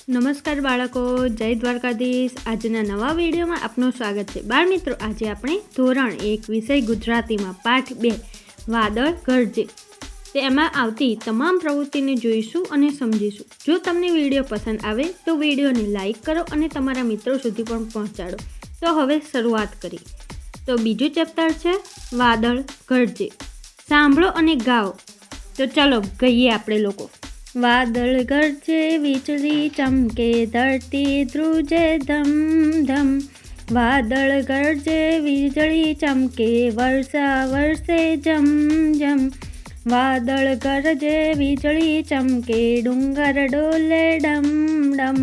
નમસ્કાર બાળકો, જય દ્વારકાધીશ. આજના નવા વિડીયોમાં આપનું સ્વાગત છે. બાળ મિત્રો, આજે આપણે ધોરણ 1 વિષય ગુજરાતીમાં પાઠ 2 વાદળ ગરજે તેમાં આવતી તમામ પ્રવૃત્તિને જોઈશું અને સમજીશું. જો તમને વિડીયો પસંદ આવે તો વિડીયોને લાઈક કરો અને તમારા મિત્રો સુધી પણ પહોંચાડો. તો હવે શરૂઆત કરીએ. તો બીજું ચેપ્ટર છે વાદળ ગરજે. સાંભળો અને ગાઓ. તો ચલો ગઈએ આપણે લોકો. વાદળ ગરજે વીજળી ચમકે ધરતી ધ્રુજે ધમ ધમ. વાદળ ગરજે વીજળી ચમકે વર્ષા વરસે જમ જમ. વાદળ ગરજે વીજળી ચમકે ડુંગર ડોલે ડમ ડમ.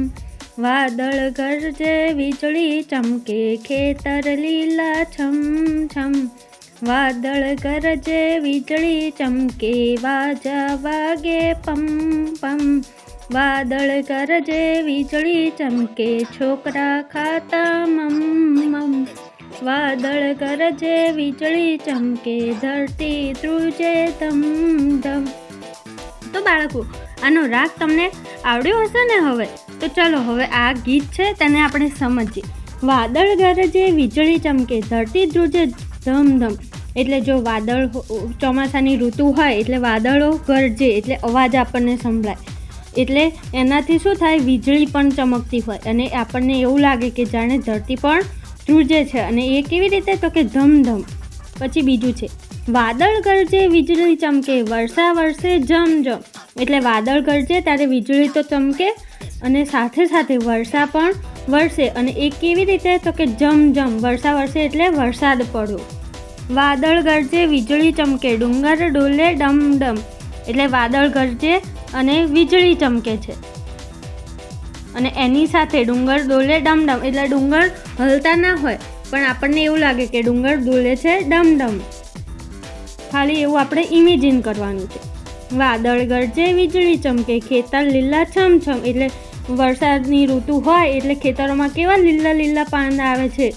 વાદળ ગરજે વીજળી ચમકે ખેતર લીલા છમ છમ. વાદળ ગરજે વીજળી ચમકે વાજા વાગે પમ પમ. વાદળ ગરજે વીજળી ચમકે છોકરા ખાતા મમ મમ. વાદળ ગરજે વીજળી ચમકે ધરતી ધ્રુજે ધમ ધમ. તો બાળકો, આનો રાગ તમને આવડ્યો હશે ને? હવે તો ચલો, હવે આ ગીત છે તેને આપણે સમજીએ. વાદળ ગરજે વીજળી ચમકે ધરતી ધ્રુજે ધમ ધમ. એટલે જો વાદળ ચોમાસાની ઋતુ હોય એટલે વાદળો ગરજે એટલે અવાજ આપણને સંભળાય. એટલે એનાથી શું થાય, વીજળી પણ ચમકતી હોય અને આપણને એવું લાગે કે જાણે ધરતી પણ ધ્રુજે છે. અને એ કેવી રીતે? તો કે ધમધમ. પછી બીજું છે વાદળ ગરજે વીજળી ચમકે વર્ષા વરસે જમ જમ. એટલે વાદળ ગરજે ત્યારે વીજળી તો ચમકે અને સાથે સાથે વર્ષા પણ વરસે. અને એ કેવી રીતે? તો કે જમ જમ. વર્ષા વરસે એટલે વરસાદ પડવો. વાદળ ગરજે વીજળી ચમકે ડુંગર ડોલે ડમ ડમ. એટલે વાદળ ગરજે અને વીજળી ચમકે છે અને એની સાથે ડુંગર ડોલે ડમ ડમ. એટલે ડુંગર હલતા ના હોય પણ આપણને એવું લાગે કે ડુંગર ડોલે છે ડમ ડમ. ખાલી એવું આપણે ઇમેજિન કરવાનું છે. વાદળ ગરજે વીજળી ચમકે ખેતર લીલા છમ છમ. એટલે વરસાદની ઋતુ હોય એટલે ખેતરોમાં કેવા લીલા લીલા પાન આવે છે,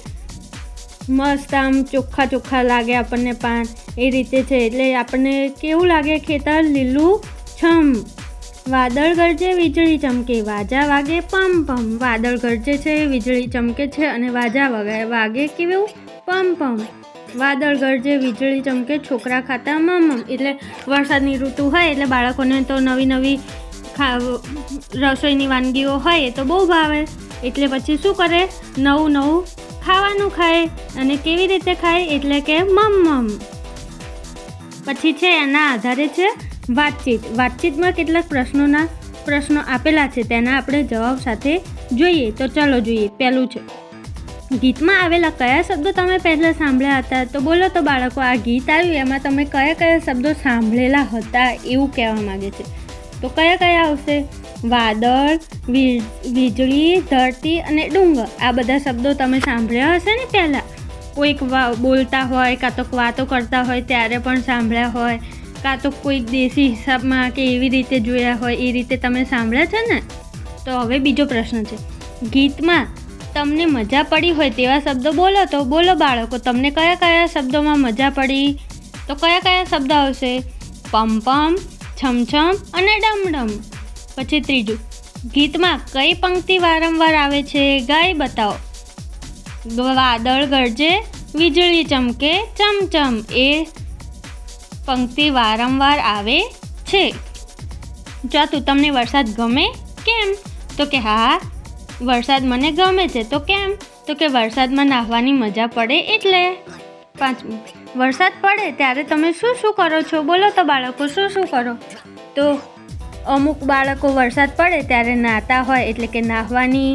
મસ્ત આમ ચોખ્ખા ચોખ્ખા લાગે આપણને પાન. એ રીતે છે એટલે આપણને કેવું લાગે? ખેતર લીલું છમ. વાદળ ગરજે વીજળી ચમકે વાજા વાગે પમ પમ. વાદળ ગરજે છે, વીજળી ચમકે છે અને વાજા વાગે કેવું? પમ પમ. વાદળ ગરજે વીજળી ચમકે છોકરા ખાતા મમ મમ. એટલે વરસાદની ઋતુ હોય એટલે બાળકોને તો નવી નવી રસોઈની વાનગીઓ હોય એ તો બહુ ભાવે. એટલે પછી શું કરે? નવું નવું ખાવાનું ખાય. અને કેવી રીતે ખાય? એટલે કે મમ મમ. પછી છે એના આધારે છે વાતચીત. વાતચીતમાં કેટલાક પ્રશ્નો આપેલા છે, તેના આપણે જવાબ સાથે જોઈએ. તો ચલો જોઈએ. પહેલું છે ગીતમાં આવેલા કયા શબ્દો તમે પહેલાં સાંભળ્યા હતા? તો બોલો તો બાળકો, આ ગીત આવ્યું એમાં તમે કયા કયા શબ્દો સાંભળેલા હતા એવું કહેવા માગે છે. તો કયા કયા આવશે? વાદળ, વીજળી, ધરતી અને ડુંગર. આ બધા શબ્દો તમે સાંભળ્યા હશે ને પહેલાં. કોઈક બોલતા હોય, કાં તો વાતો કરતા હોય ત્યારે પણ સાંભળ્યા હોય, કાં તો કોઈક દેશી હિસાબમાં કે એવી રીતે જોયા હોય, એ રીતે તમે સાંભળ્યા છે ને? તો હવે બીજો પ્રશ્ન છે ગીતમાં તમને મજા પડી હોય તેવા શબ્દો બોલો. તો બોલો બાળકો, તમને કયા કયા શબ્દોમાં મજા પડી? તો કયા કયા શબ્દ આવશે? પમ પમ, છમછમ અને ડમડમ. પછી ત્રીજું, ગીતમાં કઈ પંક્તિ વારંવાર આવે છે? ગાઈ બતાવો. વાદળ ગરજે વીજળી ચમકે ચમચમ. એ પંક્તિ વારંવાર આવે છે. ચોથું, તમને વરસાદ ગમે? કેમ? તો કે હા, વરસાદ મને ગમે છે. તો કેમ? તો કે વરસાદમાં નાહવાની મજા પડે એટલે. પાંચમું, વરસાદ પડે ત્યારે તમે શું શું કરો છો? બોલો તો બાળકો, શું શું કરો? તો અમુક બાળકો વરસાદ પડે ત્યારે નાહતા હોય એટલે કે નાહવાની,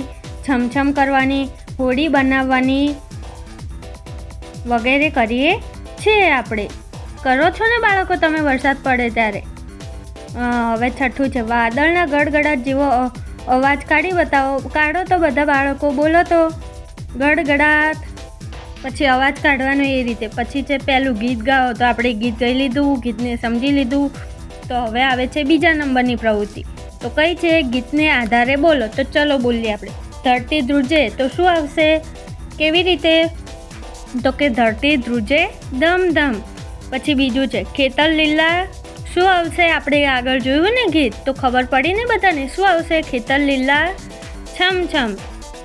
છમછમ કરવાની, હોડી બનાવવાની વગેરે કરીએ છીએ આપણે. કરો છો ને બાળકો તમે વરસાદ પડે ત્યારે? હવે છઠ્ઠું છે વાદળના ગડગડાટ જેવો અવાજ કાઢી બતાવો. કાઢો તો બધા બાળકો, બોલો તો ગડગડાટ. પછી અવાજ કાઢવાનો એ રીતે. પછી છે પહેલું ગીત ગાઓ. તો આપણે ગીત ગાઈ લીધું, ગીતને સમજી લીધું. તો હવે આવે છે બીજા નંબરની પ્રવૃત્તિ. તો કઈ છે? ગીતને આધારે બોલો. તો ચલો બોલીએ આપણે. ધરતી ધ્રુજે તો શું આવશે? કેવી રીતે? તો કે ધરતી ધ્રુજે ધમ ધમ. પછી બીજું છે ખેતર લીલા શું આવશે? આપણે આગળ જોયું ને ગીત તો ખબર પડી ને બધાને શું આવશે? ખેતર લીલા છમ છમ.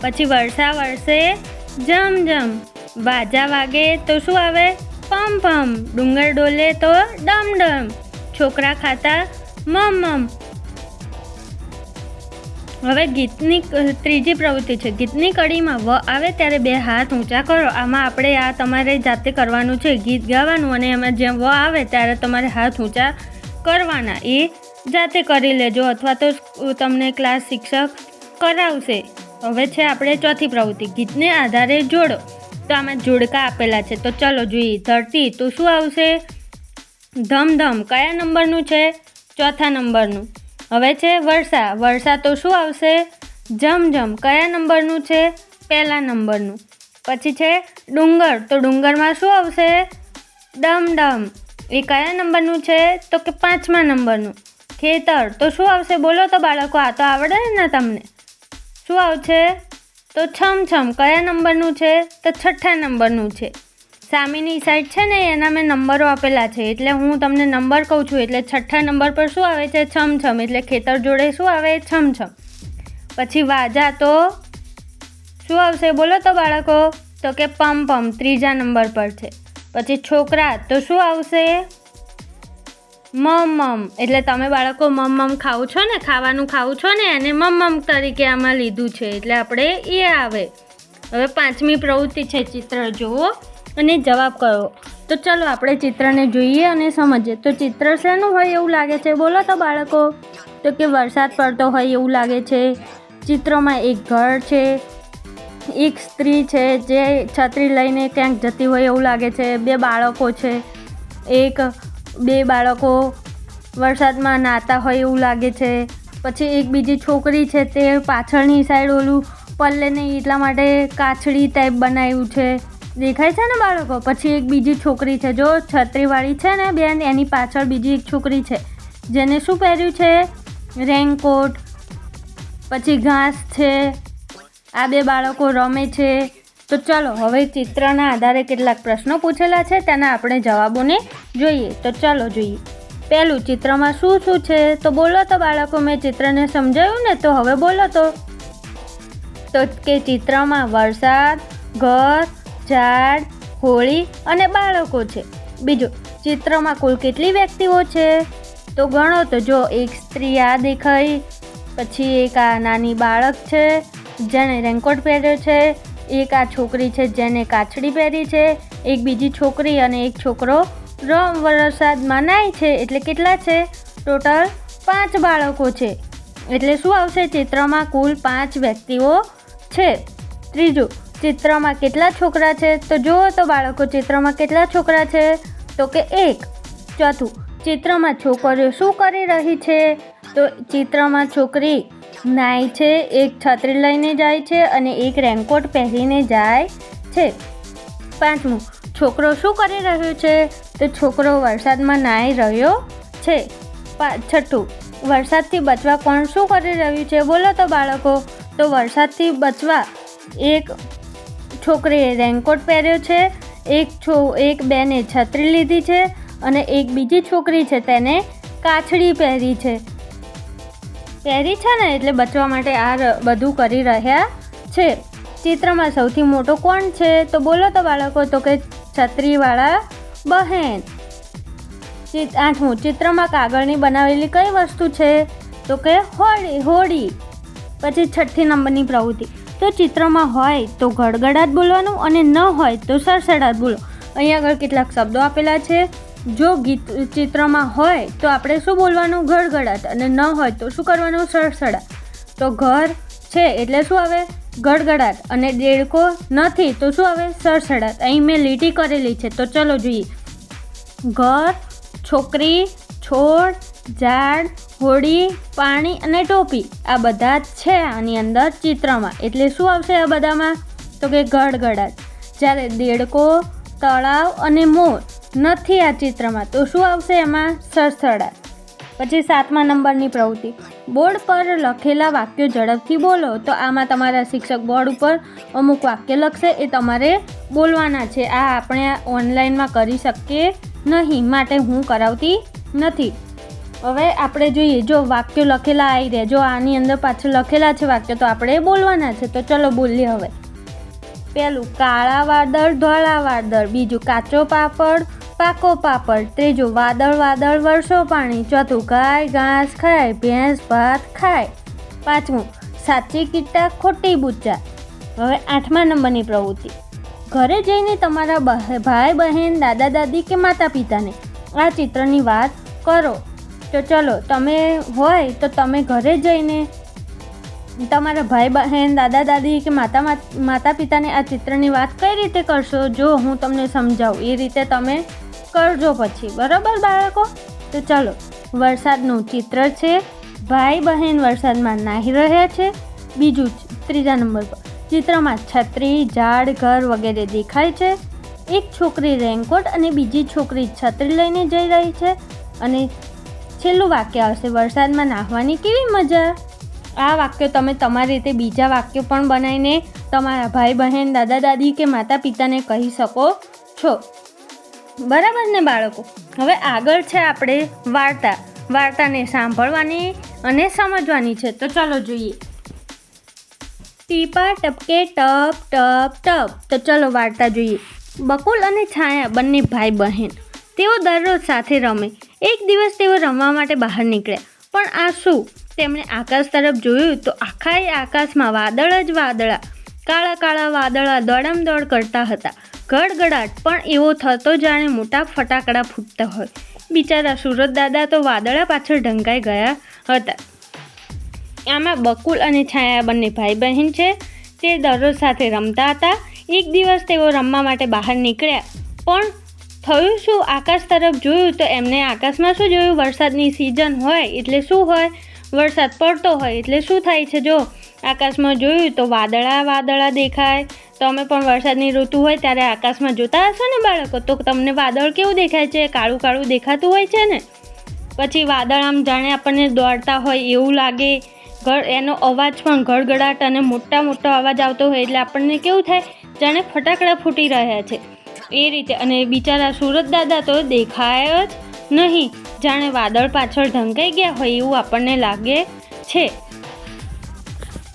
પછી વર્ષા વરસે જમ જમ. બાજા વાગે તો શું આવે? પમ પમ. ડુંગર ડોલે તો ડમ ડમ. છોકરા ખાતા મમ મમ. હવે ગીતની ત્રીજી પ્રવૃત્તિ છે. ગીતની કડીમાં વ આવે ત્યારે 2 હાથ ઊંચા કરો. આમાં આપણે આ તમારે જાતે કરવાનું છે. ગીત ગાવાનું અને એમાં જેમ વ આવે ત્યારે તમારે હાથ ઊંચા કરવાના. એ જાતે કરી લેજો અથવા તો તમને ક્લાસ શિક્ષક કરાવશે. હવે છે આપણે ચોથી પ્રવૃત્તિ, ગીતને આધારે જોડો. તો આમાં જોડકા આપેલા છે, તો ચલો જોઈએ. ધરતી તો શું આવશે? ધમ ધમ. કયા નંબરનું છે? 4થા નંબરનું. હવે છે વર્ષા. વર્ષા તો શું આવશે? જમ જમ. કયા નંબરનું છે? 1લા નંબરનું. પછી છે ડુંગર. તો ડુંગરમાં શું આવશે? ડમ ડમ. એ કયા નંબરનું છે? તો કે 5મા નંબરનું. ખેતર તો શું આવશે? બોલો તો બાળકો, આ તો આવડે ને તમને. શું આવશે? તો છમ છમ. કયા નંબરનું છે? તો 6થા નંબરનું છે. સામેની સાઈડ છે ને એના મેં નંબરો આપેલા છે, એટલે હું તમને નંબર કહું છું. એટલે 6થા નંબર પર શું આવે છે? છમ છમ. એટલે ખેતર જોડે શું આવે? છમ છમ. પછી વાજા તો શું આવશે? બોલો તો બાળકો. તો કે પમ પમ. 3જા નંબર પર છે. પછી છોકરા તો શું આવશે? મમ મમ. એટલે તમે બાળકો મમ મમ ખાવ છો ને, ખાવાનું ખાવ છો ને, એને મમ મમ તરીકે આમાં લીધું છે, એટલે આપણે એ આવે. હવે 5મી પ્રવૃત્તિ છે, ચિત્ર જુઓ અને જવાબ કરો. તો ચલો આપણે ચિત્રને જોઈએ અને સમજીએ. તો ચિત્ર શેનું હોય એવું લાગે છે? બોલો તો બાળકો. તો કે વરસાદ પડતો હોય એવું લાગે છે. ચિત્રમાં એક ઘર છે, એક સ્ત્રી છે જે છત્રી લઈને ક્યાંક જતી હોય એવું લાગે છે. 2 બાળકો છે, 2 બાળકો વરસાદમાં નાહતા હોય એવું લાગે છે. પછી એક બીજી છોકરી છે, તે પાછળની સાઈડ ઓલું પલ્લે નહીં એટલા માટે કાછડી ટાઈપ બનાવ્યું છે, દેખાય છે ને બાળકો. પછી એક બીજી છોકરી છે, જો છત્રીવાળી છે ને બેન, એની પાછળ બીજી એક છોકરી છે જેને શું પહેર્યું છે? રેનકોટ. પછી ઘાસ છે. આ 2 બાળકો રમે છે. તો ચલો હવે ચિત્રના આધારે કેટલાક પ્રશ્નો પૂછેલા છે, તેના આપણે જવાબોને જોઈએ. તો ચલો જોઈએ. પહેલું, ચિત્રમાં શું શું છે? તો બોલો તો બાળકો. મેં ચિત્રને સમજાવ્યું ને, તો હવે બોલો તો કે ચિત્રમાં વરસાદ, ઘર, ઝાડ, હોળી અને બાળકો છે. બીજું, ચિત્રમાં કુલ કેટલી વ્યક્તિઓ છે? તો ગણો તો જો એક સ્ત્રી આ દેખાઈ, પછી એક આ નાની બાળક છે જેણે રેનકોટ પહેર્યો છે, એક આ છોકરી છે જેને કાછડી પહેરી છે, એક બીજી છોકરી અને એક છોકરો વરસાદમાં નાય છે. એટલે કેટલા છે? ટોટલ 5 બાળકો છે. એટલે શું આવશે? ચિત્રમાં કુલ 5 વ્યક્તિઓ છે. ત્રીજું, ચિત્રમાં કેટલા છોકરા છે? તો જુઓ તો બાળકો, ચિત્રમાં કેટલા છોકરા છે? તો કે 1. ચોથું, ચિત્રમાં છોકરીઓ શું કરી રહી છે? તો ચિત્રમાં છોકરી નાય છે, એક છત્રી લઈને જાય છે અને એક રેનકોટ પહેરીને જાય છે. 5મું, છોકરો શું કરી રહ્યો છે? તો છોકરો વરસાદમાં નાહી રહ્યો છે. 6થું, વરસાદથી બચવા કોણ શું કરી રહ્યું છે? બોલો તો બાળકો. તો વરસાદથી બચવા એક છોકરીએ રેનકોટ પહેર્યો છે, એક બેને છત્રી લીધી છે અને એક બીજી છોકરી છે તેને કાછડી પહેરી છે ને, એટલે બચવા માટે આ બધું કરી રહ્યા છે. ચિત્રમાં સૌથી મોટો કોણ છે? તો બોલો તો બાળકો. તો કે છત્રીવાળા બહેન. 8મું, ચિત્રમાં કાગળની બનાવેલી કઈ વસ્તુ છે? તો કે હોડી. પછી 6ઠ્ઠી નંબરની પ્રવૃત્તિ, તો ચિત્રમાં હોય તો ગડગડાટ બોલવાનું અને ન હોય તો સડસડાટ બોલો. અહીંયા આગળ કેટલાક શબ્દો આપેલા છે. જો ચિત્રમાં હોય તો આપણે શું બોલવાનું? ગડગડાટ. અને ન હોય તો શું કરવાનું? સડસડાટ. તો ઘર છે એટલે શું આવે? ગડગડાટ. અને દેડકો નથી તો શું આવે? સડસડાટ. અહીં મેં લીટી કરેલી છે, તો ચલો જોઈએ. ઘર, છોકરી, છોડ, ઝાડ, હોડી, પાણી અને ટોપી, આ બધા જ છે આની અંદર ચિત્રમાં. એટલે શું આવશે આ બધામાં? તો કે ગડગડાટ. જ્યારે દેડકો, તળાવ અને મોર નથી આ ચિત્રમાં, તો શું આવશે એમાં? સડસડાટ. પછી 7મા નંબરની પ્રવૃત્તિ, બોર્ડ પર લખેલા વાક્યો ઝડપથી બોલો. તો આમાં તમારા શિક્ષક બોર્ડ ઉપર અમુક વાક્ય લખશે, એ તમારે બોલવાના છે. આ આપણે ઓનલાઈનમાં કરી શકીએ નહીં, માટે હું કરાવતી નથી. હવે આપણે જોઈએ, જો વાક્યો લખેલા આવી રહ્યા, જો આની અંદર પાછળ લખેલા છે વાક્યો તો આપણે બોલવાના છે. તો ચલો બોલીએ હવે. પહેલું કાળા વાદળ ધોળા વાદળ, બીજું કાચો પાપડ પાકો પાપડ, ત્રીજું વાદળ વાદળ વરસો પાણી, ચોથું ગાય ઘાસ ખાય ભેંસ ભાત ખાય, પાંચમું સાચી કીટા ખોટી બુચ્ચા. હવે 8મા નંબરની પ્રવૃત્તિ. ઘરે જઈને તમારા ભાઈ બહેન દાદા દાદી કે માતા પિતાને આ ચિત્રની વાત કરો. તો ચલો તમે હોય તો તમે ઘરે જઈને તમારા ભાઈ બહેન દાદા દાદી કે માતા પિતાને આ ચિત્રની વાત કઈ રીતે કરશો, જો હું તમને સમજાવું એ રીતે તમે કરજો પછી. બરાબર બાળકો? તો ચલો, વરસાદનું ચિત્ર છે, ભાઈ બહેન વરસાદમાં નાહી રહ્યા છે. બીજું 3જા નંબર પર ચિત્રમાં છત્રી ઝાડ ઘર વગેરે દેખાય છે. એક છોકરી રેનકોટ અને બીજી છોકરી છત્રી લઈને જઈ રહી છે. અને છેલ્લું વાક્ય આવશે વરસાદમાં નાહવાની કેવી મજા. આ વાક્યો તમે તમારી રીતે બીજા વાક્યો પણ બનાવીને તમારા ભાઈ બહેન દાદા દાદી કે માતા પિતાને કહી શકો છો. બરાબર ને બાળકો? હવે આગળ છે આપણે વાર્તા. વાર્તાને સાંભળવાની અને સમજવાની છે. તો ચાલો જોઈએ. ટીપા ટપકે ટપ ટપ ટપ. તો ચલો વાર્તા જોઈએ. બકુલ અને છાયા બંને ભાઈ બહેન, તેઓ દરરોજ સાથે રમે. એક દિવસ તેઓ રમવા માટે બહાર નીકળ્યા. પણ આ શું? તેમણે આકાશ તરફ જોયું તો આખા આકાશમાં વાદળ જ વાદળા, કાળા કાળા વાદળા દોડમદોડ કરતા હતા. ગડગડાટ પણ એવો થતો જાણે મોટા ફટાકડા ફૂટતા હોય. બિચારા સુરત દાદા તો વાદળા પાછળ ઢંકાઈ ગયા હતા. આમાં બકુલ અને છાયા બંને ભાઈ બહેન છે. તે દરરોજ સાથે રમતા હતા. એક દિવસ તેઓ રમવા માટે બહાર નીકળ્યા. પણ થયું શું? આકાશ તરફ જોયું તો એમને આકાશમાં શું જોયું? વરસાદની સિઝન હોય એટલે શું હોય? વરસાદ પડતો હોય એટલે શું થાય છે? જો આકાશમાં જોયું તો વાદળા વાદળા દેખાય. તમે પણ વરસાદની ઋતુ હોય ત્યારે આકાશમાં જોતા હશો ને બાળકો? તો તમને વાદળ કેવું દેખાય છે? કાળું કાળું દેખાતું હોય છે ને. પછી વાદળ આમ જાણે આપણને દોડતા હોય એવું લાગે. એનો અવાજ પણ ગડગડાટ અને મોટો અવાજ આવતો હોય એટલે આપણને કેવું થાય? જાણે ફટાકડા ફૂટી રહ્યા છે એ રીતે. અને બિચારા સુરત દાદા તો દેખાય જ નહીં, જાણે વાદળ પાછળ ઢંકાઈ ગયા હોય એવું આપણને લાગે છે.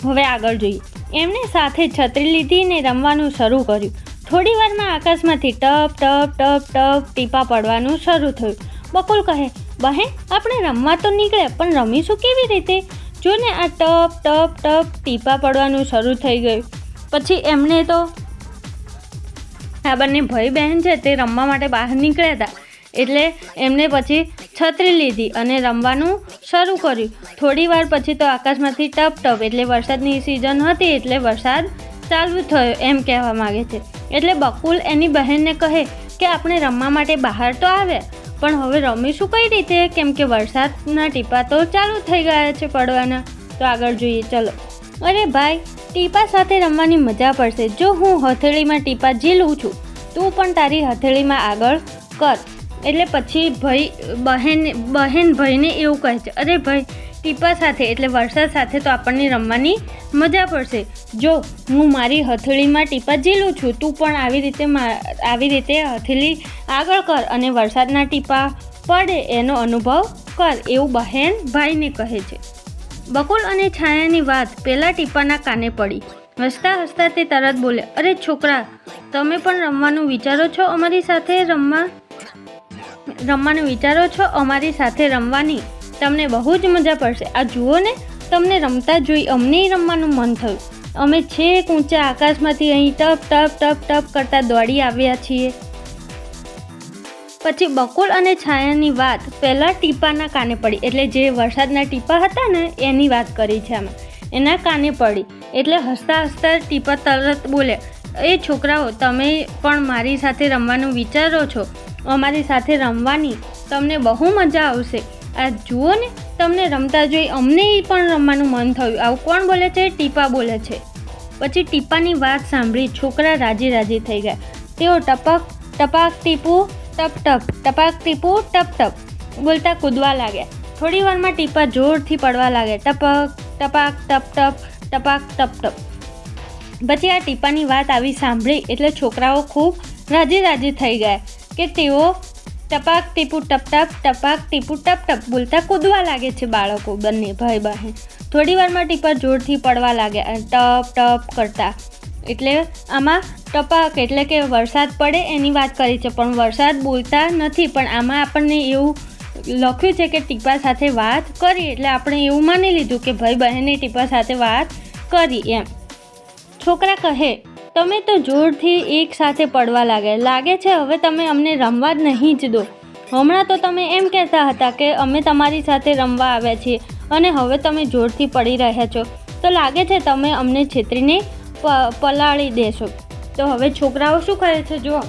હવે આગળ જોઈએ. એમણે સાથે છત્રી લીધી ને રમવાનું શરૂ કર્યું. થોડી વારમાં આકાશમાંથી ટપ ટપ ટપ ટપ ટીપા પડવાનું શરૂ થયું. બકુલ કહે, બહેન આપણે રમવા તો નીકળ્યા પણ રમીશું કેવી રીતે? જો ને આ ટપ ટપ ટપ ટીપા પડવાનું શરૂ થઈ ગયું. પછી એમને તો આ બંને ભાઈ બહેન છે તે રમવા માટે બહાર નીકળ્યા હતા એટલે એમને પછી છત્રી લીધી અને રમવાનું શરૂ કર્યું. થોડી વાર પછી તો આકાશમાંથી ટપ ટપ એટલે વરસાદની સિઝન હતી એટલે વરસાદ ચાલુ થયો એમ કહેવા માગે છે. એટલે બકુલ એની બહેનને કહે કે આપણે રમવા માટે બહાર તો આવ્યા પણ હવે રમીશું કઈ રીતે? કેમ કે વરસાદના ટીપા તો ચાલુ થઈ ગયા છે પડવાના. તો આગળ જોઈએ ચલો. અરે ભાઈ, ટીપા સાથે રમવાની મજા પડશે. જો હું હથેળીમાં ટીપા ઝીલું છું, તું પણ તારી હથેળીમાં આગળ કર. એટલે પછી બહેન ભાઈને એવું કહે છે, અરે ભાઈ ટીપા સાથે એટલે વરસાદ સાથે તો આપણને રમવાની મજા પડશે. જો હું મારી હથેળીમાં ટીપા ઝીલું છું, તું પણ આવી રીતે હથેળી આગળ કર અને વરસાદના ટીપા પડે એનો અનુભવ કર, એવું બહેન ભાઈને કહે છે. બકુલ અને છાયાની વાત પહેલાં ટીપાના કાને પડી. હસતા હસતા તે તરત બોલે, અરે છોકરા, તમે પણ રમવાનું વિચારો છો? અમારી સાથે રમવાની તમને બહુ જ મજા પડશે. આ જુઓ ને, તમને રમતા જોઈ અમને રમવાનું મન થયું. અમે છેક ઊંચા આકાશમાંથી અહીં ટપ ટપ ટપ ટપ કરતા દોડી આવ્યા છીએ. પછી બકુલ અને છાયાની વાત પહેલાં ટીપાના કાને પડી. એટલે જે વરસાદના ટીપા હતા ને એની વાત કરી છે આમાં. એના કાને પડી એટલે હસતા હસતા ટીપા તરત બોલ્યા, એ છોકરાઓ, તમે પણ મારી સાથે રમવાનું વિચારો છો? અમારી સાથે રમવાની તમને બહુ મજા આવશે. આ જુઓ ને, તમને રમતા જોઈ અમને પણ રમવાનું મન થયું. આવું કોણ બોલે છે? ટીપા બોલે છે. પછી ટીપાની વાત સાંભળી છોકરા રાજી રાજી થઈ ગયા. તેઓ ટપક ટપાક ટીપું ટપ ટપ ટપાક ટીપું ટપ ટપ બોલતા કૂદવા લાગ્યા. થોડી વારમાં ટીપા જોરથી પડવા લાગ્યા. ટપક ટપાક ટપ ટપ ટપાક ટપ ટપ. પછી આ ટીપાની વાત આવી સાંભળી એટલે છોકરાઓ ખૂબ રાજી રાજી થઈ ગયા કે તેઓ ટપાક ટીપુ ટપ ટપ ટપાક ટીપુ ટપ ટપ બોલતા કૂદવા લાગે છે બાળકો બંને ભાઈ બહેન. થોડી વારમાં ટીપા જોરથી પડવા લાગે ટપ ટપ કરતા. એટલે આમાં ટપાક એટલે કે વરસાદ પડે એની વાત કરી છે, પણ વરસાદ બોલતા નથી. પણ આમાં આપણને એવું લખ્યું છે કે ટીપા સાથે વાત કરી, એટલે આપણે એવું માની લીધું કે ભાઈ બહેને ટીપા સાથે વાત કરી એમ. છોકરા કહે, તમે તો જોરથી એક સાથે પડવા લાગે છે, હવે તમે અમને રમવા જ નહીં જ દો. હમણાં તો તમે એમ કહેતા હતા કે અમે તમારી સાથે રમવા આવ્યા છીએ અને હવે તમે જોરથી પડી રહ્યા છો, તો લાગે છે તમે અમને છેતરીને પલાળી દેશો. તો હવે છોકરાઓ શું કહે છે જુઓ,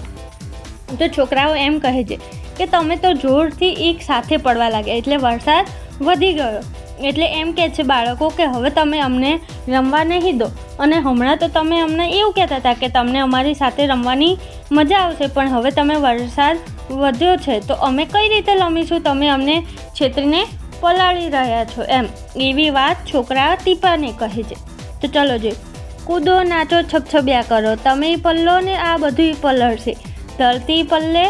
તો છોકરાઓ એમ કહે છે કે તમે તો જોરથી એક સાથે પડવા લાગ્યા, એટલે વરસાદ વધી ગયો. એટલે એમ કહે છે બાળકો કે હવે તમે અમને રમવા નહીં દો, અને હમણાં તો તમે અમને એવું કહેતા હતા કે તમને અમારી સાથે રમવાની મજા આવશે, પણ હવે તમે વરસાદ વધ્યો છે તો અમે કઈ રીતે રમીશું, તમે અમને છેતરીને પલાળી રહ્યા છો એમ. એવી વાત છોકરા ટીપાને કહે છે. તો ચલો જોઈએ, કૂદો નાચો છબછબિયા કરો, તમે પલ્લો ને આ બધું પલળશે. ધરતી પલ્લે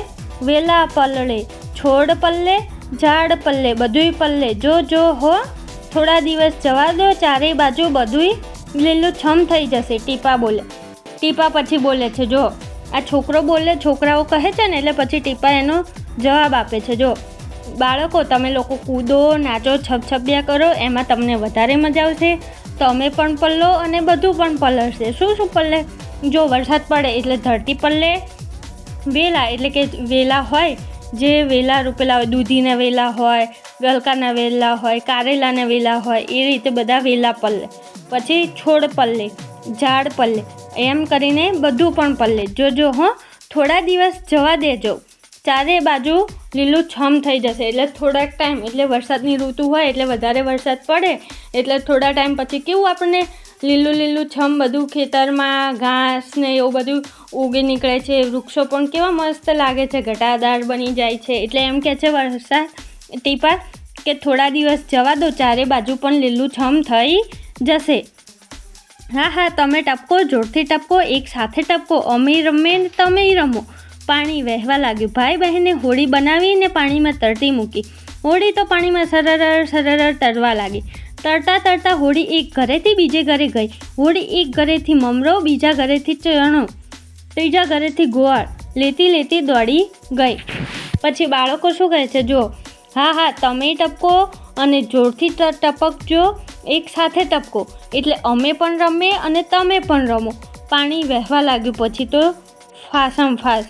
વેલા પલળે, છોડ પલ્લે ઝાડ પલ્લે, બધુંય પલ્લે. જો હો થોડા દિવસ જવા દો, ચારે બાજુ બધુંય લીલું છમ થઈ જશે. ટીપા બોલે. ટીપા પછી બોલે છે જો, આ છોકરો બોલે, છોકરાઓ કહે છે ને એટલે પછી ટીપા એનો જવાબ આપે છે. જો બાળકો, તમે લોકો કૂદો નાચો છબછબિયા કરો, એમાં તમને વધારે મજા આવશે. તમે પણ પલ્લો અને બધું પણ પલળશે. શું પલ્લે? જો વરસાદ પડે એટલે ધરતી પલ્લે, વેલા એટલે કે વેલા હોય, જે વેલા રોપેલા હોય, દૂધીના વેલા હોય, ગલકાના વેલા હોય, કારેલાના વેલા હોય, એ રીતે બધા વેલા પલ્લે. પછી છોડ પલ્લે, ઝાડ પલ્લે, એમ કરીને બધું પણ પલ્લે. જો હો થોડા દિવસ જવા દેજો, ચારે બાજુ લીલું છમ થઈ જશે. એટલે થોડાક ટાઈમ, એટલે વરસાદની ઋતુ હોય એટલે વધારે વરસાદ પડે એટલે થોડા ટાઈમ પછી કેવું આપણને લીલું છમ બધું ખેતરમાં ઘાસ ને એવું બધું ઉગી નીકળે છે. વૃક્ષો પણ કેવા મસ્ત લાગે છે, ઘટાદાર બની જાય છે. એટલે એમ કહે છે વરસાદ ટીપા કે થોડા દિવસ જવા દો, ચારે બાજુ પણ લીલું છમ થઈ જશે. હા તમે ટપકો, જોરથી ટપકો, એક સાથે ટપકો, અમે રમે ને તમે રમો. પાણી વહેવા લાગ્યું. ભાઈ બહેને હોડી બનાવીને પાણીમાં તરતી મૂકી. હોડી તો પાણીમાં સરર તરવા લાગી. તરતા હોડી એક ઘરેથી બીજે ઘરે ગઈ. હોડી એક ઘરેથી મમરો, બીજા ઘરેથી ચણો, ત્રીજા ઘરેથી ગોળ લેતી દોડી ગઈ. પછી બાળકો શું કહે છે જો, હા તમે ટપકો અને જોરથી ટપકજો, એક સાથે ટપકો, એટલે અમે પણ રમીએ અને તમે પણ રમો. પાણી વહેવા લાગ્યું. પછી તો ફાસમ ફાસ.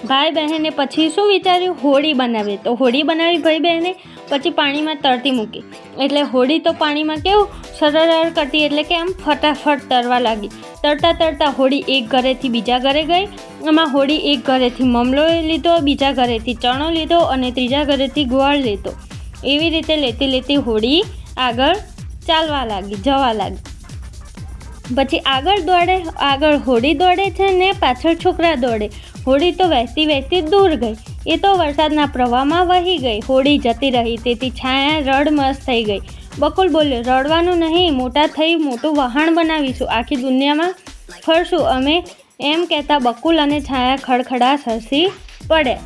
ભાઈ બહેને પછી શું વિચાર્યું, હોડી બનાવી. તો હોડી બનાવી ભાઈ બહેને, પછી પાણીમાં તરતી મૂકી. એટલે હોડી તો પાણીમાં કેવું સરળ કરતી, એટલે કે આમ ફટાફટ તરવા લાગી. તરતા હોડી એક ઘરેથી બીજા ઘરે ગઈ. એમાં હોડી એક ઘરેથી મમલો લીધો, બીજા ઘરેથી ચણો લીધો અને ત્રીજા ઘરેથી ગોળ લીધો. એવી રીતે લેતી હોડી આગળ જવા લાગી. પછી આગળ હોડી દોડે છે ને પાછળ છોકરા દોડે. હોડી તો વહેતી દૂર ગઈ. એ તો વરસાદના પ્રવાહમાં વહી ગઈ. હોડી જતી રહી, તેથી છાયા રડમસ થઈ ગઈ. બકુલ બોલ્યો, રડવાનું નહીં, મોટા થઈ મોટું વહાણ બનાવીશું, આખી દુનિયામાં ફરશું. અમે એમ કહેતા બકુલ અને છાયા ખડખડાટ હસી પડે.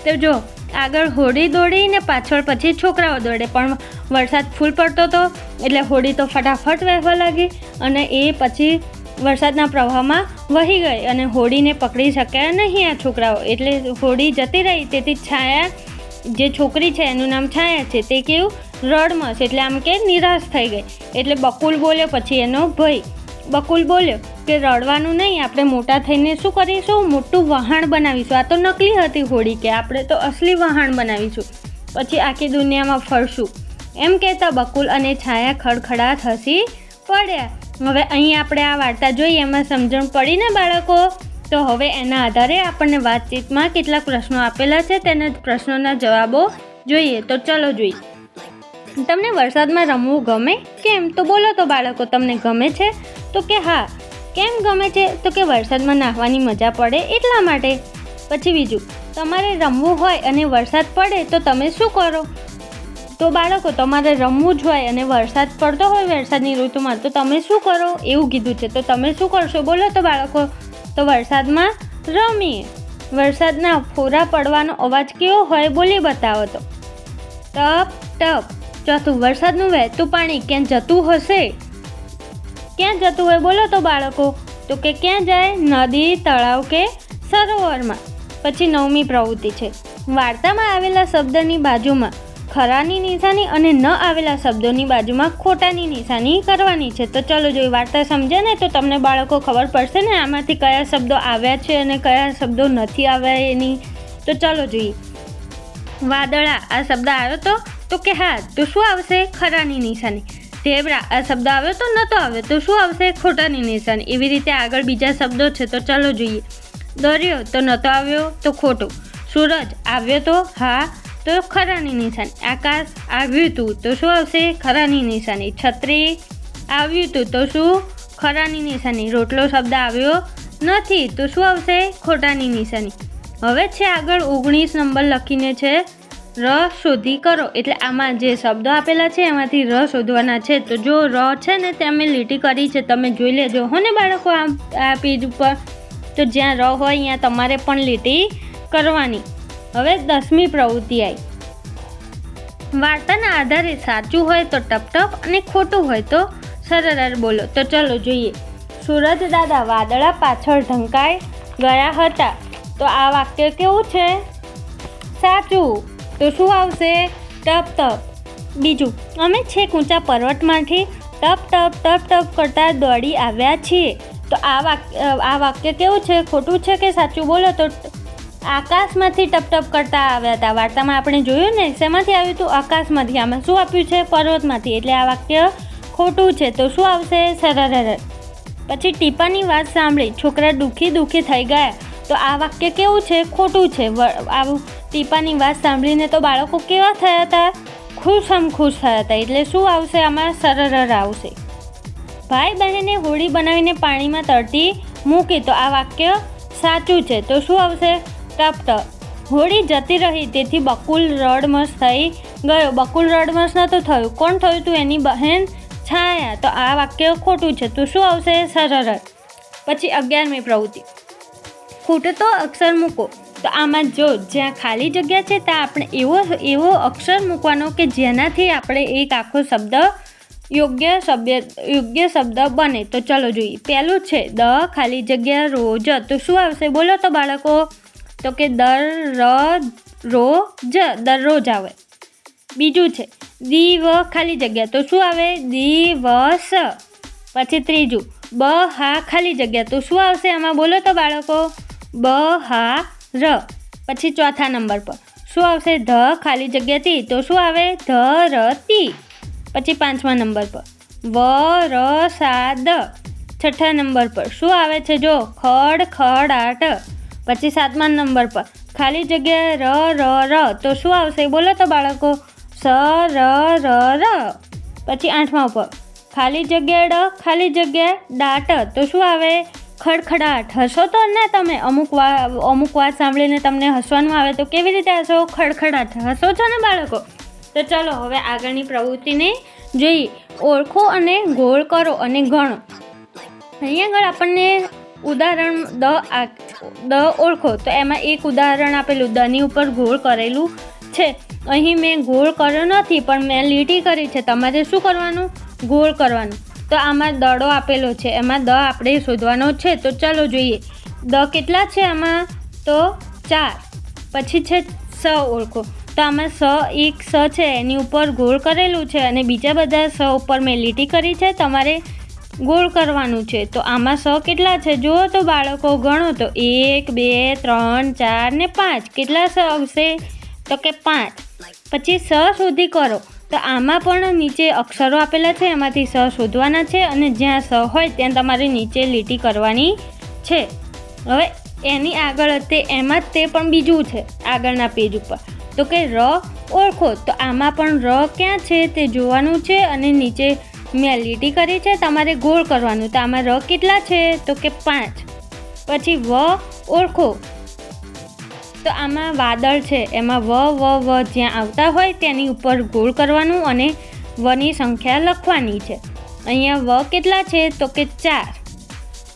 તો જો આગળ હોડી દોડી ને પાછળ પછી છોકરાઓ દોડે. પણ વરસાદ ફૂલ પડતો હતો એટલે હોડી તો ફટાફટ વહેવા લાગી અને એ પછી વરસાદના પ્રવાહમાં વહી ગઈ અને હોડીને પકડી શક્યા નહીં આ છોકરાઓ. એટલે હોડી જતી રહી. તેથી છાયા, જે છોકરી છે એનું નામ છાયા છે, તે કેવું રડમસ, એટલે આમ કે નિરાશ થઈ ગઈ. એટલે બકુલ બોલ્યો, પછી એનો ભાઈ બકુલ બોલ્યો કે રડવાનું નહીં, આપણે મોટા થઈને શું કરીશું, મોટું વહાણ બનાવીશું. આ તો નકલી હતી હોડી, કે આપણે તો અસલી વહાણ બનાવીશું, પછી આખી દુનિયામાં ફરશું. એમ કહેતા બકુલ અને છાયા ખડખડાટ હસી પડ્યા. હવે અહીં આપણે આ વાર્તા જોઈએ, એમાં સમજણ પડી ને બાળકો? તો હવે એના આધારે આપણને વાતચીતમાં કેટલાક પ્રશ્નો આપેલા છે, તેના પ્રશ્નોના જવાબો જોઈએ. તો ચલો જોઈએ. તમને વરસાદમાં રમવું ગમે? કેમ? તો બોલો તો બાળકો, તમને ગમે છે? તો કે હા. કેમ ગમે છે? તો કે વરસાદમાં નાહવાની મજા પડે એટલા માટે. પછી બીજું, તમારે રમવું હોય અને વરસાદ પડે તો તમે શું કરો? તો બાળકો, તમારે રમવું જ હોય અને વરસાદ પડતો હોય વરસાદની ઋતુમાં, તો તમે શું કરો એવું કીધું છે. તો તમે શું કરશો બોલો તો બાળકો? તો વરસાદમાં રમીએ. વરસાદના ફોરા પડવાનો અવાજ કેવો હોય બોલી બતાવો તો. ટપ ટપ. ચોથું, વરસાદનું વહેતું પાણી ક્યાં જતું હશે? ક્યાં જતું હોય બોલો તો બાળકો? તો કે ક્યાં જાય? નદી, તળાવ કે સરોવરમાં. પછી 9મી પ્રવૃત્તિ છે, વાર્તામાં આવેલા શબ્દની બાજુમાં ખરાની નિશાની અને ન આવેલા શબ્દોની બાજુમાં ખોટાની નિશાની કરવાની છે. તો ચલો જોઈએ, વાર્તા સમજે ને તો તમને બાળકો ખબર પડશે ને આમાંથી કયા શબ્દો આવ્યા છે અને કયા શબ્દો નથી આવ્યા એની. તો ચલો જોઈએ. વાદળા આ શબ્દ આવ્યો તો કે હા, તો શું આવશે? ખરાની નિશાની. ઢેબરા આ શબ્દ આવ્યો તો નહોતો આવ્યો, તો શું આવશે? ખોટાની નિશાની. એવી રીતે આગળ બીજા શબ્દો છે, તો ચલો જોઈએ. દરિયો તો નહોતો આવ્યો તો ખોટું. સૂરજ આવ્યો તો હા, તો ખરાની નિશાની. આકાશ આવ્યું હતું તો શું આવશે? ખરાની નિશાની. છત્રી આવ્યું હતું તો શું? ખરાની નિશાની. રોટલો શબ્દ આવ્યો નથી તો શું આવશે? ખોટાની નિશાની. હવે છે આગળ 19 નંબર લખીને છે ર શોધી કરો. એટલે આમાં જે શબ્દો આપેલા છે એમાંથી ર શોધવાના છે. તો જો ર છે ને તે અમે લીટી કરી છે, તમે જોઈ લેજો હો ને બાળકો આ પેજ ઉપર. તો જ્યાં ર હોય અહીંયા તમારે પણ લીટી કરવાની. હવે 10મી પ્રવૃત્તિ આવી. વાર્તાના આધારે સાચું હોય તો ટપ ટપ અને ખોટું હોય તો સરળ બોલો. તો ચલો જોઈએ. સૂરજ દાદા વાદળા પાછળ ઢંકાઈ ગયા હતા. તો આ વાક્ય કેવું છે? સાચું. તો શું આવશે? ટપ ટપ. બીજું, અમે છેક ઊંચા પર્વતમાંથી ટપ ટપ ટપ ટપ કરતા દોડી આવ્યા છીએ. તો આ વાક્ય કેવું છે? ખોટું છે કે સાચું બોલો તો? આકાશમાંથી ટપ ટપ કરતા આવ્યા હતા. વાર્તામાં આપણે જોયું ને, શેમાંથી આવ્યું હતું? આકાશમાંથી. આમાં શું આપ્યું છે? પર્વતમાંથી. એટલે આ વાક્ય ખોટું છે. તો શું આવશે? સરળ. પછી ટીપાની વાત સાંભળી છોકરા દુઃખી થઈ ગયા. તો આ વાક્ય કેવું છે? ખોટું છે. આવું ટીપાની વાત સાંભળીને તો બાળકો કેવા થયા હતા? ખુશ થયા હતા. એટલે શું આવશે આમાં? સરળ આવશે. ભાઈ બહેને હોળી બનાવીને પાણીમાં તરતી મૂકી. તો આ વાક્ય સાચું છે. તો શું આવશે? ટપ ટપ. હોળી જતી રહી તેથી બકુલ રડમસ થઈ ગયો. બકુલ રડમસ નહોતું થયું. કોણ થયું હતું? એની બહેન છાયા. તો આ વાક્ય ખોટું છે. તો શું આવશે? સરળ. પછી 11મી પ્રવૃત્તિ, ખૂટતો અક્ષર મૂકો. તો આમાં જો જ્યાં ખાલી જગ્યા છે ત્યાં આપણે એવો અક્ષર મૂકવાનો કે જેનાથી આપણે એક આખો શબ્દ યોગ્ય શબ્દ બને. તો ચલો જોઈએ. પહેલું છે દ ખાલી જગ્યા રોજ. તો શું આવશે બોલો તો બાળકો? તો કે દરરોજ આવે. બીજું છે દિવ ખાલી જગ્યા. તો શું આવે? દિવસ. પછી ત્રીજું બહાર ખાલી જગ્યા. તો શું આવશે આમાં બોલો તો બાળકો? બહાર. પછી ચોથા નંબર પર શું આવશે? ધ ખાલી જગ્યાથી. તો શું આવે? ધરતી. પછી 5મા નંબર પર વરસાદ. 6થા નંબર પર શું આવે છે? જો ખડખડાટ. પછી 7મા નંબર પર ખાલી જગ્યા ર. તો શું આવશે બોલો તો બાળકો? સરર. પછી 8મા ઉપર ખાલી જગ્યા ડ ખાલી જગ્યા ડાટ. તો શું આવે? ખડખડાટ. હસો તો ના તમે? અમુક વાત સાંભળીને તમને હસવાનું આવે તો કેવી રીતે હસો? ખડખડાટ. હસો છો ને બાળકો? તો ચલો હવે આગળની પ્રવૃત્તિને જોઈએ. ઓળખો અને ગોળ કરો અને ગણો. અહીંયા આગળ આપણને ઉદાહરણ દ ઓળખો. તો એમાં એક ઉદાહરણ આપેલું, દની ઉપર ગોળ કરેલું છે. અહીં મેં ગોળ કર્યો નથી પણ મેં લીટી કરી છે. તમારે શું કરવાનું? ગોળ કરવાનું. તો આમાં દડો આપેલો છે, એમાં દ આપણે શોધવાનો છે. તો ચલો જોઈએ. દ કેટલા છે આમાં? તો 4. પછી છે સ ઓળખો. તો આમાં એક સ છે એની ઉપર ગોળ કરેલું છે અને બીજા બધા સ ઉપર મેં લીટી કરી છે. તમારે ગોળ કરવાનું છે. તો આમાં સ કેટલા છે જુઓ તો બાળકો, ગણો તો 1 2 3 4 ને 5. કેટલા સ આવશે? તો કે 5. પછી સ શોધી કરો. તો આમાં પણ નીચે અક્ષરો આપેલા છે, એમાંથી સ શોધવાના છે અને જ્યાં સ હોય ત્યાં તમારે નીચે લીટી કરવાની છે. હવે એની આગળ એમાં તે પણ બીજું છે આગળના પેજ ઉપર. તો કે ર ઓળખો. તો આમાં પણ ર ક્યાં છે તે જોવાનું છે અને નીચે મેં લીટી કરી છે, તમારે ગોળ કરવાનું. તો આમાં ર કેટલા છે? તો કે 5. પછી વ ઓળખો. તો આમાં વાદળ છે, એમાં વ જ્યાં આવતા હોય તેની ઉપર ગોળ કરવાનું અને વની સંખ્યા લખવાની છે. અહીંયા વ કેટલા છે? તો કે 4.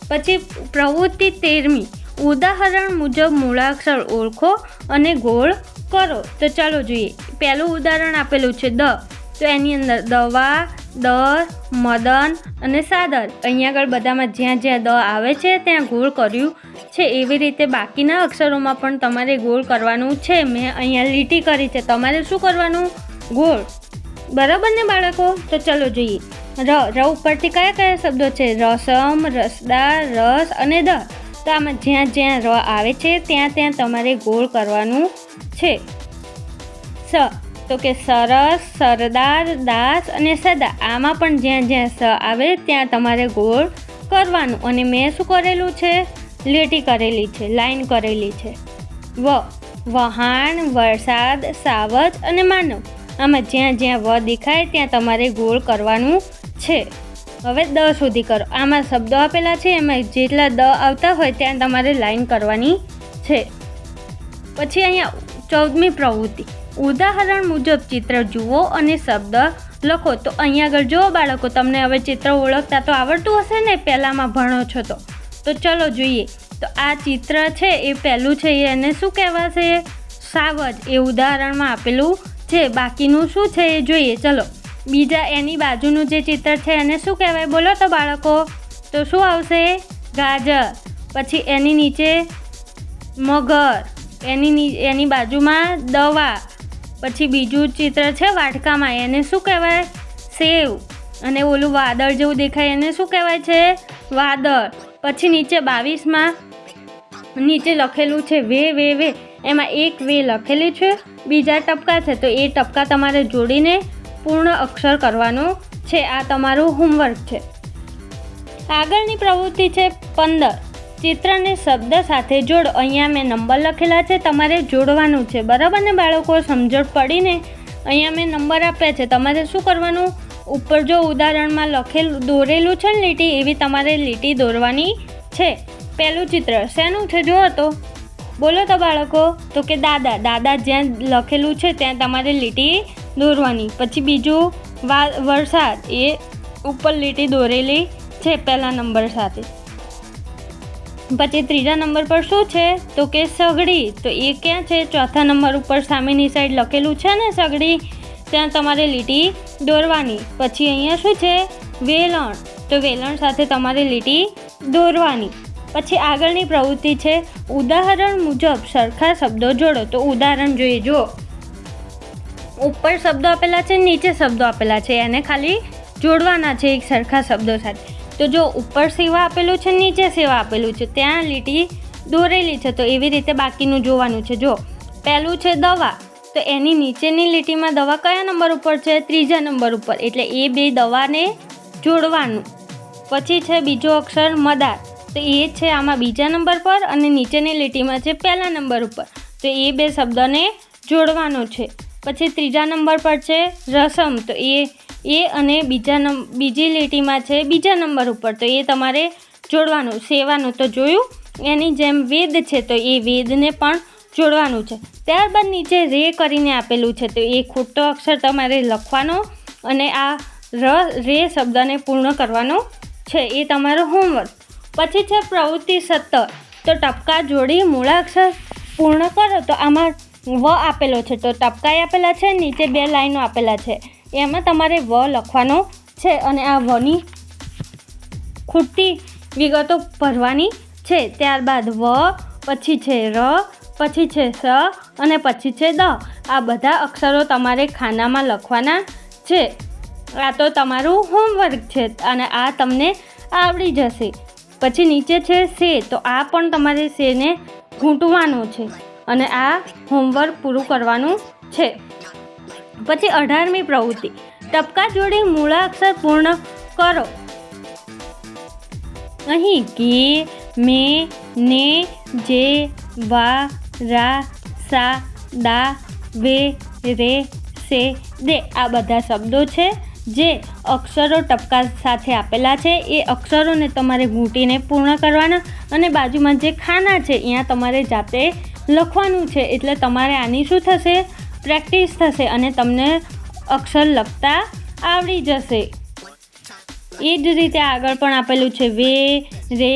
પછી પ્રવૃત્તિ 13મી, ઉદાહરણ મુજબ મૂળાક્ષર ઓળખો અને ગોળ કરો. તો ચાલો જોઈએ. પહેલું ઉદાહરણ આપેલું છે દ, તો એની અંદર દવા, દર, મદન અને સાદર. અહીંયા આગળ બધામાં જ્યાં જ્યાં દ આવે છે ત્યાં ગોળ કર્યું છે. એવી રીતે બાકીના અક્ષરોમાં પણ તમારે ગોળ કરવાનું છે. મેં અહીંયા લીટી કરી છે, તમારે શું કરવાનું? ગોળ. બરાબર ને બાળકો? તો ચાલો જોઈએ. ર ઉપરથી કયા કયા શબ્દો છે? રસમ, રસદાર, રસ અને દ. તો આમાં જ્યાં જ્યાં ર આવે છે ત્યાં ત્યાં તમારે ગોળ કરવાનું છે. સ, તો કે સરસ, સરદાર, દાસ અને સદા. આમાં પણ જ્યાં જ્યાં સ આવે ત્યાં તમારે ગોળ કરવાનું. અને મેં શું કરેલું છે? લીટી કરેલી છે, લાઈન કરેલી છે. વ, વહાણ, વરસાદ, સાવજ અને માનવ. આમાં જ્યાં જ્યાં વ દેખાય ત્યાં તમારે ગોળ કરવાનું છે. હવે દ સુધી કરો. આમાં શબ્દો આપેલા છે, એમાં જેટલા દ આવતા હોય ત્યાં તમારે લાઈન કરવાની છે. પછી અહીંયા 14મી પ્રવૃત્તિ, ઉદાહરણ મુજબ ચિત્ર જુઓ અને શબ્દ લખો. તો અહીંયા આગળ જુઓ બાળકો, તમને હવે ચિત્ર ઓળખતા તો આવડતું હશે ને, પહેલાંમાં ભણો છો તો ચલો જોઈએ. તો આ ચિત્ર છે એ પહેલું છે, એને શું કહેવાશે? સાવજ. એ ઉદાહરણમાં આપેલું છે. બાકીનું શું છે એ જોઈએ. ચલો, બીજા એની બાજુનું જે ચિત્ર છે એને શું કહેવાય? બોલો તો બાળકો. તો શું આવશે? ગાજર. પછી એની નીચે મગર, એની બાજુમાં દવા. પછી બીજું ચિત્ર છે વાટકામાં, એને શું કહેવાય? સેવ. અને ઓલું વાદળ જેવું દેખાય એને શું કહેવાય છે? વાદળ. પછી નીચે 22માં નીચે લખેલું છે વે. એમાં એક વે લખેલી છે, બીજા ટપકા છે, તો એ ટપકા તમારે જોડીને પૂર્ણ અક્ષર કરવાનો છે. આ તમારું હોમવર્ક છે. આગળની પ્રવૃત્તિ છે 15, ચિત્રને શબ્દ સાથે જોડો. અહીંયા મેં નંબર લખેલા છે, તમારે જોડવાનું છે. બરાબર ને બાળકો? સમજણ પડીને? અહીંયા મેં નંબર આપ્યા છે, તમારે શું કરવાનું? ઉપર જો ઉદાહરણમાં દોરેલું છે ને લીટી, એવી તમારે લીટી દોરવાની છે. પહેલું ચિત્ર શેનું છે જુઓ તો, બોલો તો બાળકો. તો કે દાદા જ્યાં લખેલું છે ત્યાં તમારે લીટી દોરવાની. પછી બીજું વરસાદ, એ ઉપર લીટી દોરેલી છે પહેલા નંબર સાથે. પછી ત્રીજા નંબર પર શું છે? તો કે સગડી. તો એ ક્યાં છે? ચોથા નંબર ઉપર સામેની સાઈડ લખેલું છે ને સગડી, ત્યાં તમારે લીટી દોરવાની. પછી અહીંયા શું છે? વેલણ. તો વેલણ સાથે તમારે લીટી દોરવાની. પછી આગળની પ્રવૃત્તિ છે ઉદાહરણ મુજબ સરખા શબ્દો જોડો. તો ઉદાહરણ જોઈએ. જો ઉપર શબ્દો આપેલા છે, નીચે શબ્દો આપેલા છે, એને ખાલી જોડવાના છે એક સરખા શબ્દો સાથે. તો જો ઉપર સેવા આપેલું છે, નીચે સેવા આપેલું છે, ત્યાં લીટી દોરેલી છે. તો એવી રીતે બાકીનું જોવાનું છે. જો પહેલું છે દવા, તો એની નીચેની લીટીમાં દવા કયા નંબર ઉપર છે? ત્રીજા નંબર ઉપર. એટલે એ બે દવાને જોડવાનું. પછી છે બીજો અક્ષર મદાર, તો એ છે આમાં બીજા નંબર પર અને નીચેની લીટીમાં છે પહેલા નંબર ઉપર. તો એ બે શબ્દને જોડવાનો છે. પછી ત્રીજા નંબર પર છે રસમ, તો એ અને બીજી લીટીમાં છે બીજા નંબર ઉપર. તો એ તમારે જોડવાનું. સેવાનું તો જોયું, એની જેમ વેદ છે, તો એ વેદને પણ જોડવાનું છે. ત્યારબાદ નીચે રે કરીને આપેલું છે, તો એ ખોટો અક્ષર તમારે લખવાનો અને આ રે શબ્દને પૂર્ણ કરવાનો છે. એ તમારો હોમવર્ક. પછી છે પ્રવૃત્તિ 17, તો ટપકા જોડી મૂળાક્ષર પૂર્ણ કરો. તો આમાં વ આપેલો છે, તો ટપકા આપેલા છે, નીચે 2 લાઈનો આપેલા છે, એમાં તમારે વ લખવાનો છે અને આ વની ખૂટતી વિગતો ભરવાની છે. ત્યારબાદ વ, પછી છે ર, પછી છે સ અને પછી છે દ. આ બધા અક્ષરો તમારે ખાનામાં લખવાના છે. આ તો તમારું હોમવર્ક છે અને આ તમને આવડી જશે. પછી નીચે છે સે, તો આ પણ તમારે સેને ઘૂંટવાનું છે અને આ હોમવર્ક પૂરું કરવાનું છે. પછી 18મી પ્રવૃત્તિ, ટપકા જોડી મૂળાક્ષર પૂર્ણ કરો. અહીં ગે, મે, ને, જે, વા, રા, સા, દા, વે, રે, સે, દે. આ બધા શબ્દો છે જે અક્ષરો ટપકા સાથે આપેલા છે. એ અક્ષરોને તમારે ઘૂંટીને પૂર્ણ કરવાના અને બાજુમાં જે ખાના છે ત્યાં તમારે જાતે લખવાનું છે. એટલે તમારે આની શું થશે? પ્રેક્ટિસ થશે અને તમને અક્ષર લખતા આવડી જશે. એ જ રીતે આગળ પણ આપેલું છે વે, રે,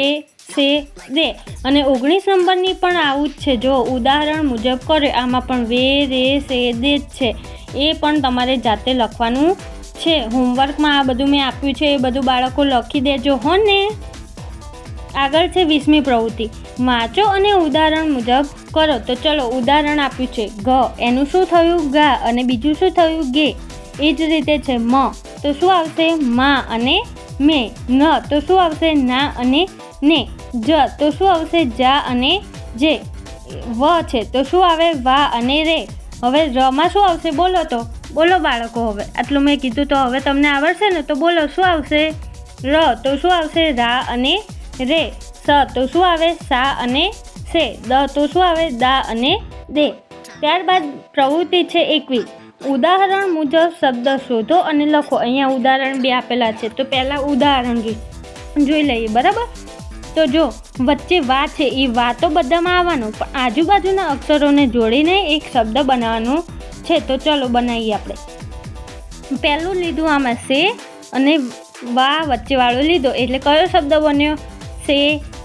સે દે. અને 19 નંબરની પણ આવું જ છે. જો ઉદાહરણ મુજબ કરે આમાં પણ વે રે સે દે જ છે. એ પણ તમારે જાતે લખવાનું છે. હોમવર્કમાં આ બધું મેં આપ્યું છે એ બધું બાળકો લખી દેજો હો ને. આગળ છે 20મી પ્રવૃત્તિ, વાંચો અને ઉદાહરણ મુજબ કરો. તો ચલો ઉદાહરણ આપ્યું છે ગ, એનું શું થયું ગા, અને બીજું શું થયું ગે. એ જ રીતે છે મ, તો શું આવશે મા અને મે. ન તો શું આવશે ના અને ને. જ તો શું આવશે જા અને જે. વ છે તો શું આવે વા અને રે. હવે રમાં શું આવશે બોલો, તો બોલો બાળકો. હવે આટલું મેં કીધું તો હવે તમને આવડશે ને, તો બોલો શું આવશે. ર તો શું આવશે રા અને રે. સ તો શું આવે સા અને સે. દ તો શું આવે દા અને દે. ત્યારબાદ પ્રવૃત્તિ છે 21, ઉદાહરણ મુજબ શબ્દ શોધો અને લખો. અહીંયા ઉદાહરણ 2 આપેલા છે, તો પહેલાં ઉદાહરણ જોઈ લઈએ. બરાબર, તો જો વચ્ચે વા છે, એ વા તો બધામાં આવવાનો, પણ આજુબાજુના અક્ષરોને જોડીને એક શબ્દ બનાવવાનો છે. તો ચલો બનાવીએ. આપણે પહેલું લીધું આમાં સે, અને વા વચ્ચેવાળો લીધો, એટલે કયો શબ્દ બન્યો સે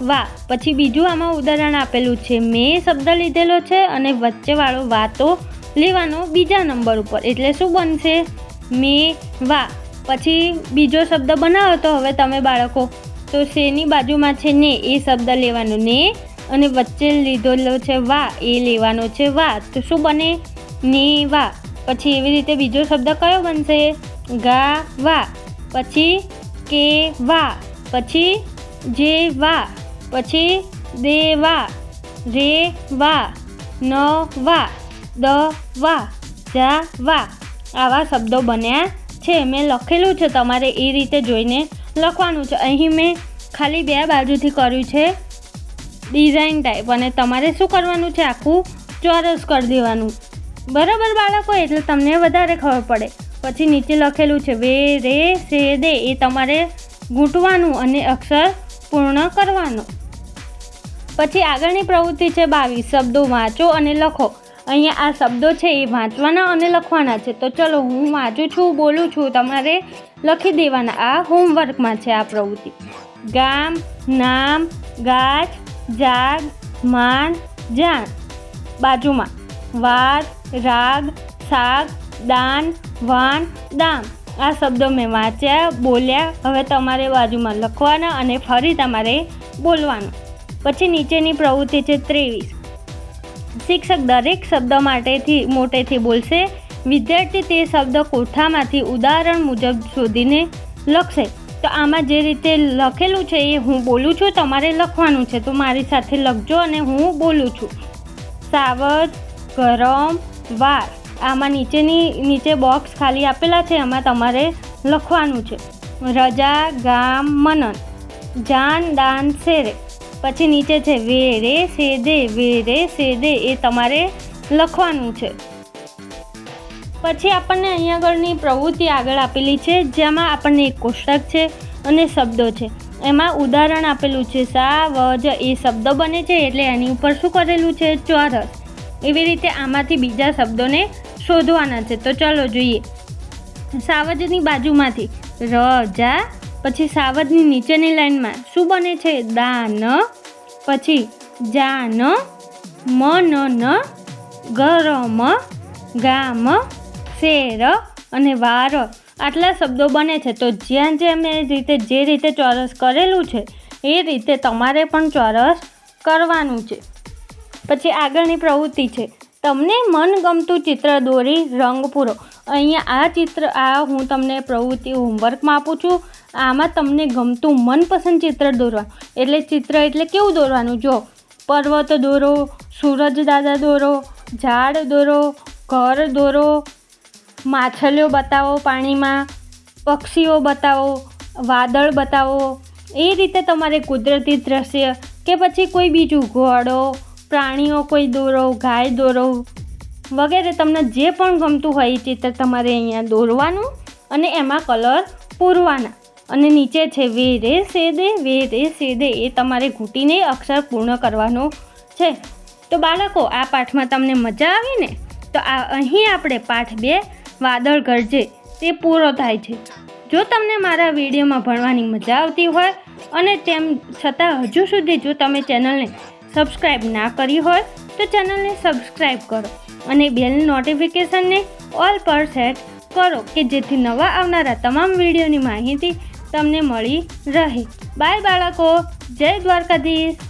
વા. પછી બીજું આમાં ઉદાહરણ આપેલું છે, મેં શબ્દ લીધેલો છે અને વચ્ચેવાળો વા તો લેવાનો બીજા નંબર ઉપર, એટલે શું બનશે મે વા. પછી બીજો શબ્દ બનાવો તો હવે તમે બાળકો, તો શેની બાજુમાં છે ને, એ શબ્દ લેવાનો ને, અને વચ્ચે લીધેલો છે વા, એ લેવાનો છે વા. તો શું બને ને વા. પછી એવી રીતે બીજો શબ્દ કયો બનશે ગા વા. પછી કે વા. પછી જે વા. પછી દે વા. રે વા. ન વા. દ વા. જા વા. આવા શબ્દો બન્યા છે. મેં લખેલું છે, તમારે એ રીતે જોઈને લખવાનું છે. અહીં મેં ખાલી 2 બાજુથી કર્યું છે ડિઝાઇન ટાઈપ, અને તમારે શું કરવાનું છે, આખું ચોરસ કરી દેવાનું. બરાબર બાળકો, એટલે તમને વધારે ખબર પડે. પછી નીચે લખેલું છે વે રે સે દે, એ તમારે ગૂંટવાનું અને અક્ષર પૂર્ણ કરવાનો. પછી આગળની પ્રવૃત્તિ છે 22, શબ્દો વાંચો અને લખો. અહીંયા આ શબ્દો છે એ વાંચવાના અને લખવાના છે. તો ચલો હું વાંચું છું, બોલું છું, તમારે લખી દેવાના. આ હોમવર્કમાં છે આ પ્રવૃત્તિ. ગામ, નામ, ગાચ, જાગ, માન, જાણ. બાજુમાં વાર, રાગ, સાગ, દાન, વાન, દામ. આ શબ્દો મેં વાંચ્યા, બોલ્યા. હવે તમારે બાજુમાં લખવાના અને ફરી તમારે બોલવાનું. પછી નીચેની પ્રવૃત્તિ છે 23, શિક્ષક દરેક શબ્દ મોટેથી બોલશે. વિદ્યાર્થી તે શબ્દ કોઠામાંથી ઉદાહરણ મુજબ શોધીને લખશે. તો આમાં જે રીતે લખેલું છે એ હું બોલું છું, તમારે લખવાનું છે. તો મારી સાથે લખજો અને હું બોલું છું. સાવજ, ગરમ, વાર. આમાં નીચે બોક્સ ખાલી આપેલા છે, એમાં તમારે લખવાનું છે. રજા, ગામ, મનન, જાન, દાન, શેરે. પછી નીચે છે વે રે સે દે. વે રે સે દે એ તમારે લખવાનું છે. પછી આપણને અહીંયા આગળની પ્રવૃત્તિ આગળ આપેલી છે, જેમાં આપણને એક કોષ્ટક છે અને શબ્દો છે. એમાં ઉદાહરણ આપેલું છે સા વ જ, એ શબ્દ બને છે, એટલે એની ઉપર શું કરેલું છે ચોરસ. એવી રીતે આમાંથી બીજા શબ્દોને શોધવાના છે. તો ચાલો જોઈએ. સાવજની બાજુમાંથી રજા. પછી સાવજની નીચેની લાઈનમાં શું બને છે દાન. પછી જાન, મનન, ગરમ, ગામ, શેર અને વાર. આટલા શબ્દો બને છે. તો જે રીતે ચોરસ કરેલું છે એ રીતે તમારે પણ ચોરસ કરવાનું છે. પછી આગળની પ્રવૃત્તિ છે, તમને મનગમતું ચિત્ર દોરી રંગ પૂરો. અહીંયા હું તમને પ્રવૃત્તિ હોમવર્કમાં આપું છું. આમાં તમને ગમતું મનપસંદ ચિત્ર દોરવાનું. એટલે ચિત્ર એટલે કેવું દોરવાનું, જો પર્વત દોરો, સૂરજ દાદા દોરો, ઝાડ દોરો, ઘર દોરો, માછલીઓ બતાવો પાણીમાં, પક્ષીઓ બતાવો, વાદળ બતાવો. એ રીતે તમારે કુદરતી દ્રશ્ય કે પછી કોઈ બીજું ઘોડો, પ્રાણીઓ કોઈ દોરો, ગાય દોરો વગેરે. તમને જે પણ ગમતું હોય એ ચિત્ર તમારે અહીંયા દોરવાનું અને એમાં કલર પૂરવાના. અને નીચે છે વે રે સે દે. વે રે સે દે એ તમારે ઘૂંટીને અક્ષર પૂર્ણ કરવાનો છે. તો બાળકો, આ પાઠમાં તમને મજા આવી ને? તો અહીં આપણે પાઠ 2 વાદળ ગરજે તે પૂરો થાય છે. જો તમને મારા વિડીયોમાં ભણવાની મજા આવતી હોય અને તેમ છતાં હજુ સુધી જો તમે ચેનલને સબસ્ક્રાઈબ ના કરી હોય તો ચેનલને સબસ્ક્રાઈબ કરો અને બેલ નોટિફિકેશનને ઓલ પર સેટ કરો કે જેથી નવા આવનારા તમામ વિડીયોની માહિતી તમને મળી રહે. બાય બાળકો, જય દ્વારકાધીશ.